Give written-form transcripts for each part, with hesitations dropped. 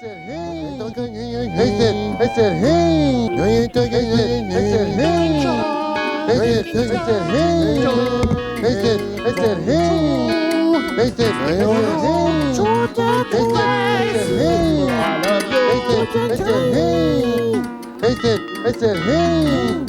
said, hey. I said, hey. I said, hey. I said, hey. I said, hey. I said, hey. I said, I said, hey.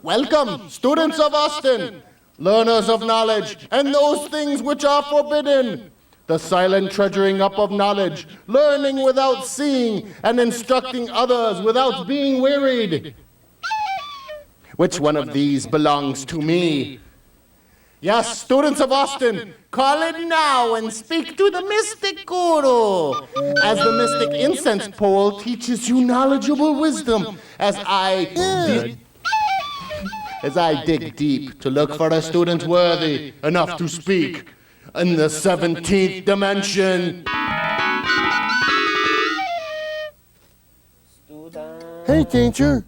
Welcome, students of Austin, learners of knowledge, and those things which are forbidden. The silent treasuring up of knowledge, learning without seeing, and instructing others without being wearied. Which one of these belongs to me? Yes, students of Austin, call it now and speak to the mystic guru. As the mystic incense pole teaches you knowledgeable wisdom, as I dig deep to look for a student worthy enough to speak in the 17th dimension. Student. Hey, teacher.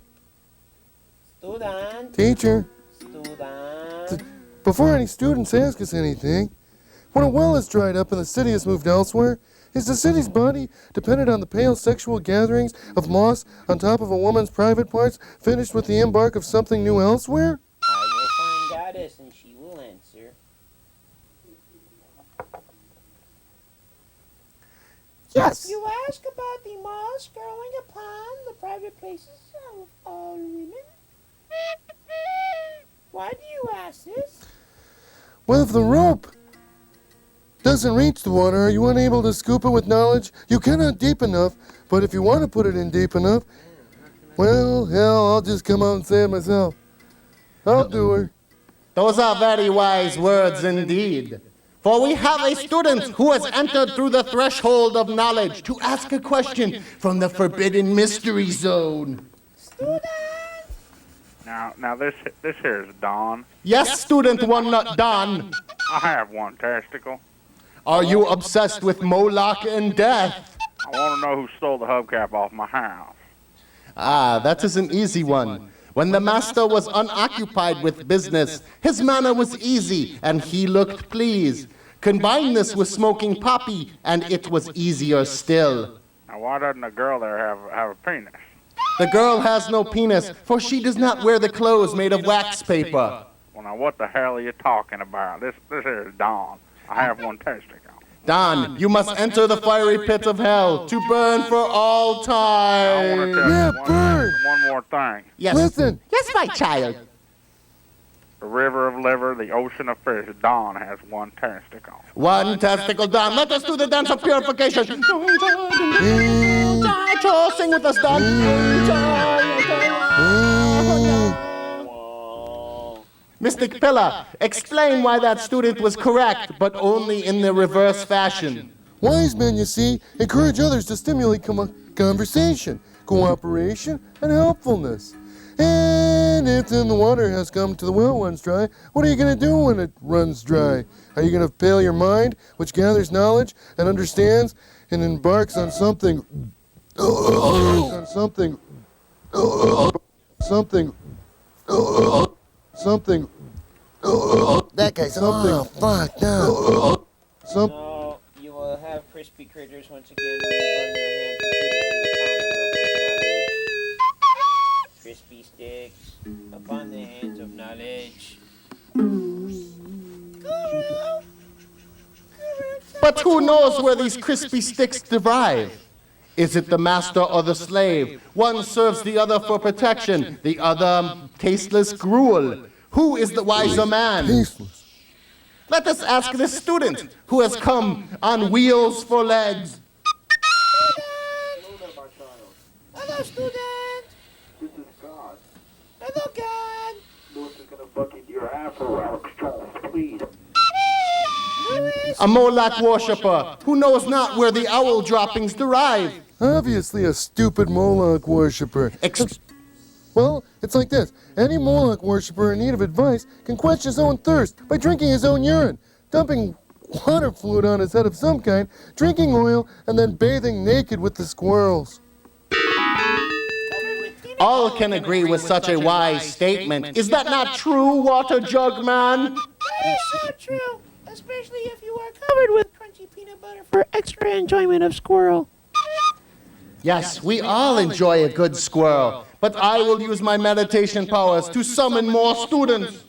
Student. Teacher. Student. Before any students ask us anything, when a well is dried up and the city has moved elsewhere, is the city's body dependent on the pale sexual gatherings of moss on top of a woman's private parts, finished with the embark of something new elsewhere? I will find Goddess and she will answer. Yes. You ask about the moss growing upon the private places of all women? Why do you ask this? Well, if the rope doesn't reach the water, are you unable to scoop it with knowledge? You cannot deep enough, but if you want to put it in deep enough, well, hell, I'll just come out and say it myself. I'll do her. Those are very wise words indeed. For we have a student who has entered through the threshold of knowledge to ask a question from the forbidden mystery zone. Student! Now this here is Don. Yes, student one nut Don. I have one testicle. Are you obsessed with Moloch and death? I want to know who stole the hubcap off my house. Ah, that is an easy one. When the master was unoccupied with business, his manner was easy, and he looked pleased. Combine this with smoking poppy, and it was easier still. Now why doesn't a girl there have a penis? The girl has no penis, for she does not wear the clothes made of wax paper. Well, now what the hell are you talking about? This here is Don. I have one testicle. Don, you must enter the fiery pit of hell to burn for all I time. want to tell Yeah, you burn. one more thing. Yes. Listen. Yes, my child. The river of liver, the ocean of fish, Don has one testicle. One testicle, Don. Let us do the dance of purification. Sing with us, Don. Mystic Pillar, explain why that student was correct, but only in the reverse fashion. Wise men, you see, encourage others to stimulate conversation, cooperation, and helpfulness. And if then the water has come to the well runs dry, what are you going to do when it runs dry? Are you going to pale your mind, which gathers knowledge and understands and embarks on something, something, that guy, something, oh, fuck, no. No, you will have crispy critters once again when you burn your hands repeatedly upon the rope of knowledge. Crispy sticks upon the hands of knowledge. But who knows where these crispy sticks derive? Is it the master or the slave? One serves the other for protection, the other tasteless gruel. Who is the wiser man? Tasteless. Let us ask this student who has come on wheels for legs. Hello, student. This is God. Hello, God. Lewis is gonna fucking your afro, Alex Jones, please. Lewis. A Moloch worshipper who knows not where the owl droppings derive. Obviously a stupid Moloch worshiper. Well, it's like this. Any Moloch worshiper in need of advice can quench his own thirst by drinking his own urine, dumping water fluid on his head of some kind, drinking oil, and then bathing naked with the squirrels. All can agree with such a wise statement. Is that not true, Water Jug Man? That is so true, especially if you are covered with crunchy peanut butter for extra enjoyment of squirrel. Yes, we all enjoy a good squirrel, but I will use my meditation powers to summon more students.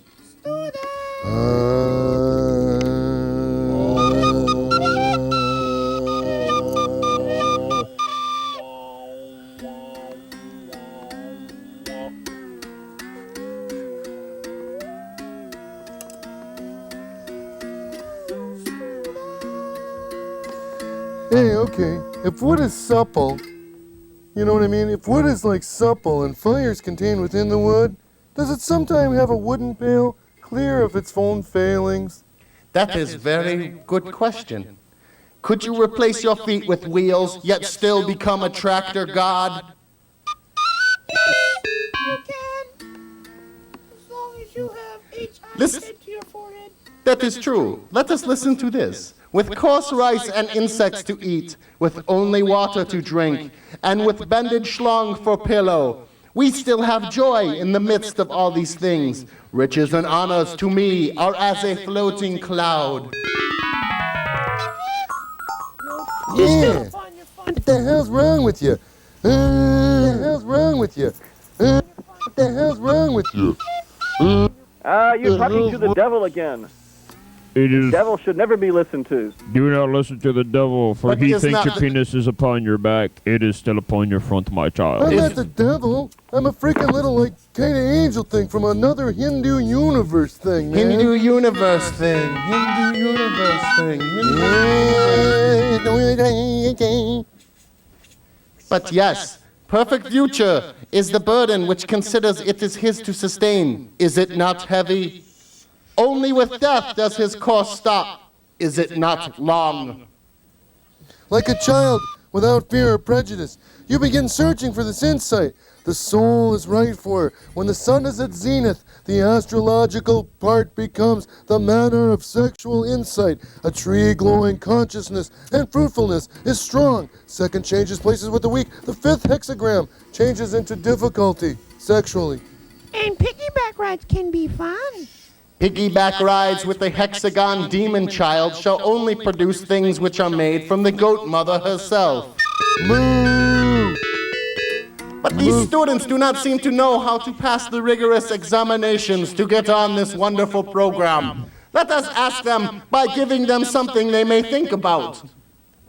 Hey, okay, if wood is supple, you know what I mean? If wood is like supple and fire is contained within the wood, does it sometimes have a wooden pail clear of its own failings? That is very good question. Could you replace your feet with wheels, yet still become a tractor god? You can, as long as you have H I Listen- taped to your forehead. That is true. Let us listen to this. With coarse rice and insects to eat, with only water to drink, and with bended schlong for pillow, we still have joy in the midst of all these things. Riches and honors to me are as a floating cloud. Yeah. Upon your fun. What the hell's wrong with you? What the hell's wrong with you? What the hell's wrong with you? You're talking to the devil again. It is. Devil should never be listened to. Do not listen to the devil, for But he is thinks not your the- penis is upon your back. It is still upon your front, my child. I'm not the devil. I'm a freaking little, like, kind of angel thing from another Hindu universe thing, man. Hindu universe thing. Hindu universe thing. But yes, perfect future is the burden which considers it is his to sustain. Is it not heavy? Only with death does his course stop. Is it not long? Like a child, without fear or prejudice, you begin searching for this insight. The soul is right for it. When the sun is at zenith, the astrological part becomes the manner of sexual insight. A tree glowing consciousness and fruitfulness is strong. Second changes places with the weak. The fifth hexagram changes into difficulty sexually. And piggyback rides can be fun. Piggyback rides with the hexagon demon child shall only produce things which are made from the goat mother herself. Moo! But these students do not seem to know how to pass the rigorous examinations to get on this wonderful program. Let us ask them by giving them something they may think about.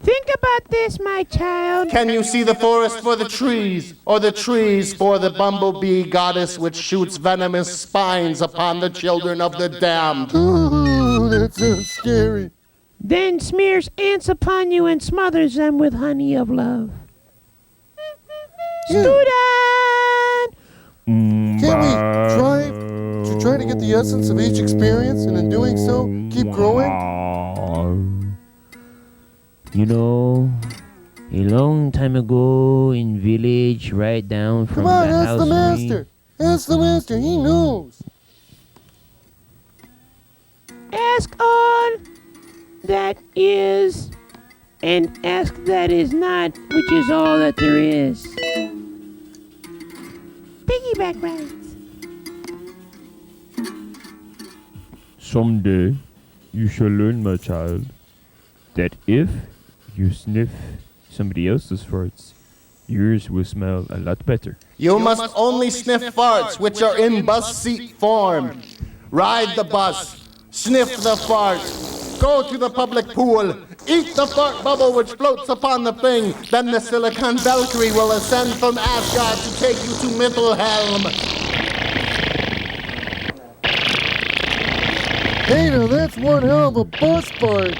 Think about this, my child. Can you see the forest for the trees, or the trees for the bumblebee goddess which shoots venomous spines upon the children of the damned? Ooh, that sounds scary. Then smears ants upon you and smothers them with honey of love. Yeah. Student! Can't we try to get the essence of each experience, and in doing so, keep growing? You know, a long time ago in village, right down from Come on, the ask house. the master. Ask the master, he knows. Ask all that is, and ask that is not, which is all that there is. Piggyback rides. Someday, you shall learn, my child, that if you sniff somebody else's farts, yours will smell a lot better. You must only sniff farts which are in bus seat form. Ride the bus, sniff the fart, go to the public pool, eat the fart bubble which floats upon the thing, then the silicon Valkyrie will ascend from Asgard to take you to Mittelhelm. Hey, now that's one hell of a bus fart.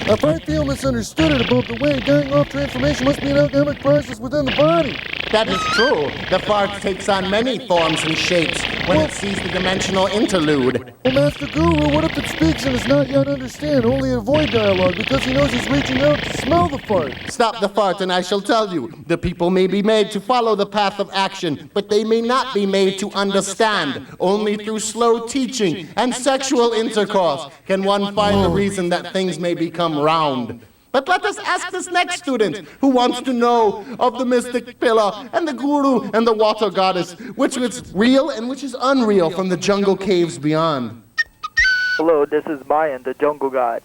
If I feel misunderstood about the way dying off transformation must be an alchemic process within the body, That is true. The fart takes on many forms and shapes when it sees the dimensional interlude. Well, Master Guru, what if it speaks and does not yet understand, only avoid dialogue because he knows he's reaching out to smell the fart? Stop the fart and I shall tell you. The people may be made to follow the path of action, but they may not be made to understand. Only through slow teaching and sexual intercourse can one find the reason that things may become round. But let us ask this next student who wants to know of the mystic pillar and the guru and the water goddess, which is real and which is unreal from the jungle caves beyond. Hello, this is Mayan, the jungle god.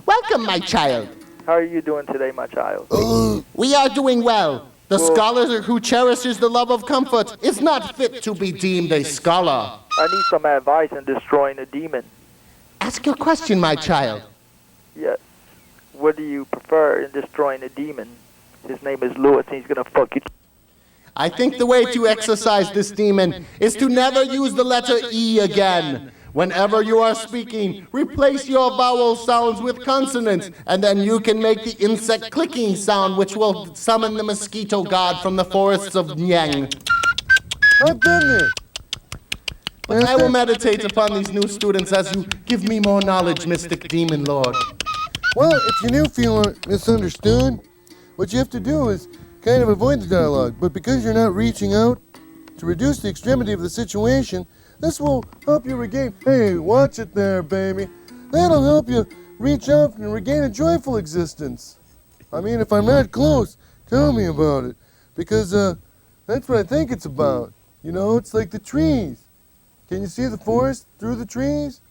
Welcome, my child. How are you doing today, my child? We are doing well. The scholar who cherishes the love of comfort is not fit to be deemed a scholar. I need some advice in destroying a demon. Ask your question, my child. Yes. What do you prefer in destroying a demon? His name is Lewis, and he's gonna fuck you. I think the way to exorcise this demon is to never use the letter E again. Whenever you are speaking, replace your vowel sounds with consonants, and then you can make the insect clicking sound, which will summon the mosquito god from the forests of Nyang. I've been there. But I will meditate upon these new students as you give me more knowledge, mystic demon lord. Well, if you do feel misunderstood, what you have to do is kind of avoid the dialogue. But because you're not reaching out to reduce the extremity of the situation, this will help you regain. Hey, watch it there, baby. That'll help you reach out and regain a joyful existence. I mean, if I'm not close, tell me about it. Because that's what I think it's about. You know, it's like the trees. Can you see the forest through the trees?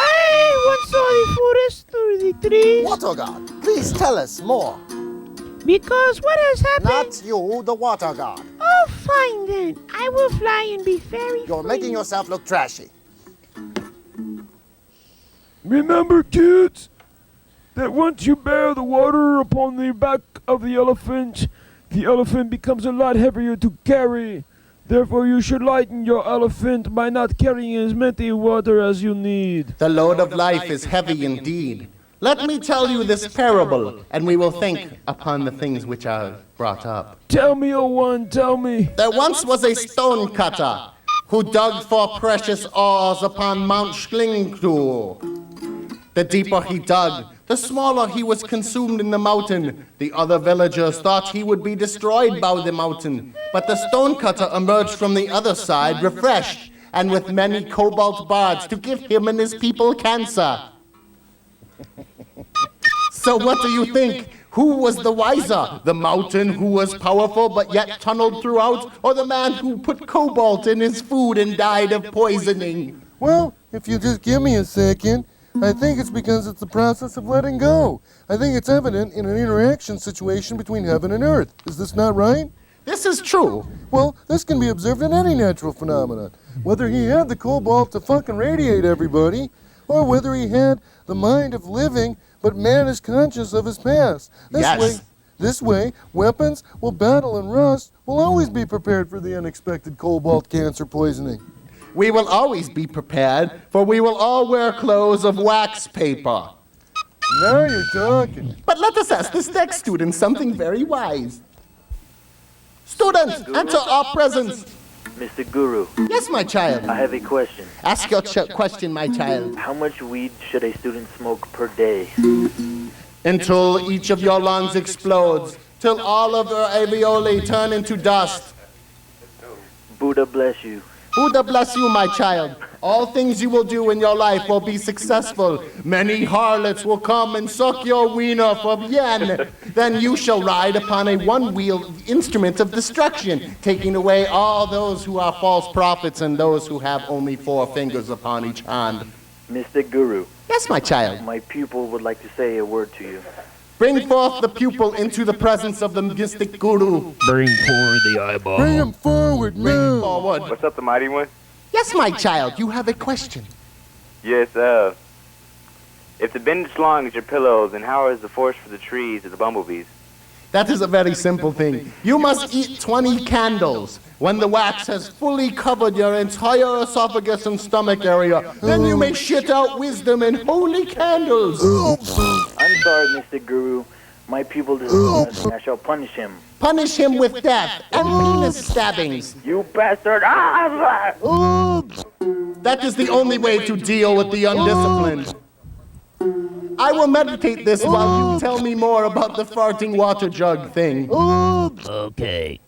I once saw the forest through the trees. Water God, please tell us more. Because what has happened? Not you, the water god. Oh, fine then. I will fly and be very You're free. making yourself look trashy. Remember, kids, that once you bear the water upon the back of the elephant becomes a lot heavier to carry. Therefore, you should lighten your elephant by not carrying as many water as you need. The load of life is heavy indeed. Let me tell you this parable, and we will think upon the things which are brought up. Tell me, O one, tell me. There once was a stone cutter who dug for precious ores upon Mount Schlingtur. The deeper he dug, the smaller he was consumed in the mountain. The other villagers thought he would be destroyed by the mountain, but the stonecutter emerged from the other side, refreshed, and with many cobalt bars to give him and his people cancer. So what do you think? Who was the wiser? The mountain who was powerful but yet tunneled throughout, or the man who put cobalt in his food and died of poisoning? Well, if you just give me a second, I think it's because it's the process of letting go. I think it's evident in an interaction situation between heaven and earth. Is this not right? This is true. Well, this can be observed in any natural phenomenon. Whether he had the cobalt to fucking radiate everybody, or whether he had the mind of living, but man is conscious of his past. This way, weapons will battle and rust will always be prepared for the unexpected cobalt cancer poisoning. We will always be prepared, for we will all wear clothes of wax paper. Now you're talking. But let us ask this next student something very wise. Student, enter our presence. Mr. Guru, Yes, my child. I have a question. Ask your question, my child. How much weed should a student smoke per day? Until each of your lungs explodes, till all of your alveoli turn into dust. Buddha bless you. Buddha bless you, my child. All things you will do in your life will be successful. Many harlots will come and suck your wiener for yen. Then you shall ride upon a one-wheeled instrument of destruction, taking away all those who are false prophets and those who have only 4 fingers upon each hand. Mr. Guru, Yes, my child. my pupil would like to say a word to you. Bring forth the pupil into the presence of the mystic guru. Bring forward the eyeball. Bring him forward Bring now. forward. What's up, the mighty one? Yes, my child, you have a question. Yes, if the bended schlong is your pillow, then how is the forest for the trees or the bumblebees? That is a very simple thing. You must eat 20 candles. When the wax has fully covered your entire esophagus and stomach area, then you may shit out wisdom and holy candles. I'm sorry, Mr. Guru. My pupil deserves it. I shall punish him. Punish him with death and penis stabbings. You bastard! That is the only way to deal with the undisciplined. I will meditate this while you tell me more about the farting water jug thing. Okay.